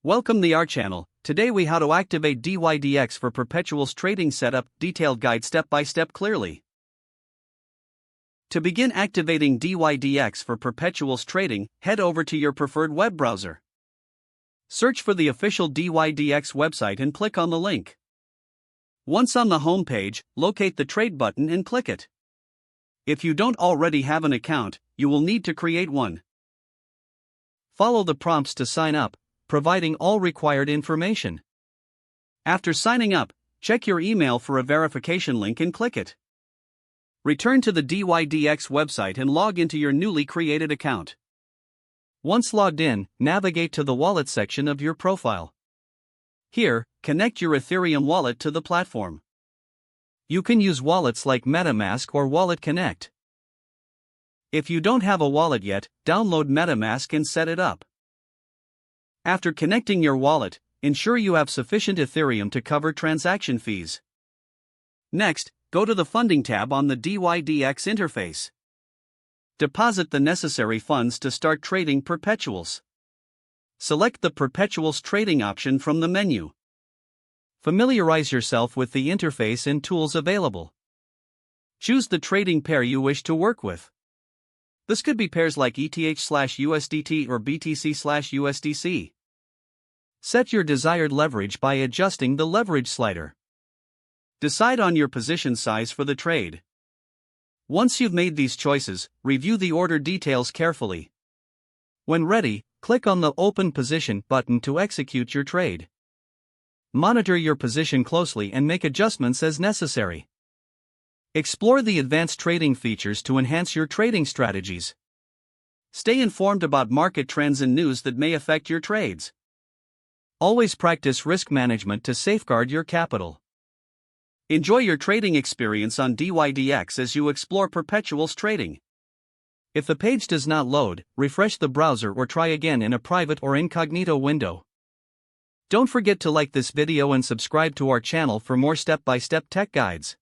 Welcome to our channel. Today we how to activate dYdX for Perpetuals trading setup, detailed guide step by step clearly. To begin activating dYdX for Perpetuals trading, head over to your preferred web browser. Search for the official dYdX website and click on the link. Once on the home page, locate the trade button and click it. If you don't already have an account, you will need to create one. Follow the prompts to sign up, providing all required information. After signing up, check your email for a verification link and click it. Return to the dYdX website and log into your newly created account. Once logged in, navigate to the wallet section of your profile. Here, connect your Ethereum wallet to the platform. You can use wallets like MetaMask or Wallet Connect. If you don't have a wallet yet, download MetaMask and set it up. After connecting your wallet, ensure you have sufficient Ethereum to cover transaction fees. Next, go to the Funding tab on the dYdX interface. Deposit the necessary funds to start trading Perpetuals. Select the Perpetuals trading option from the menu. Familiarize yourself with the interface and tools available. Choose the trading pair you wish to work with. This could be pairs like ETH/USDT or BTC/USDC. Set your desired leverage by adjusting the leverage slider. Decide on your position size for the trade. Once you've made these choices, review the order details carefully. When ready, click on the Open Position button to execute your trade. Monitor your position closely and make adjustments as necessary. Explore the advanced trading features to enhance your trading strategies. Stay informed about market trends and news that may affect your trades. Always practice risk management to safeguard your capital. Enjoy your trading experience on dYdX as you explore Perpetuals trading. If the page does not load, refresh the browser or try again in a private or incognito window. Don't forget to like this video and subscribe to our channel for more step-by-step tech guides.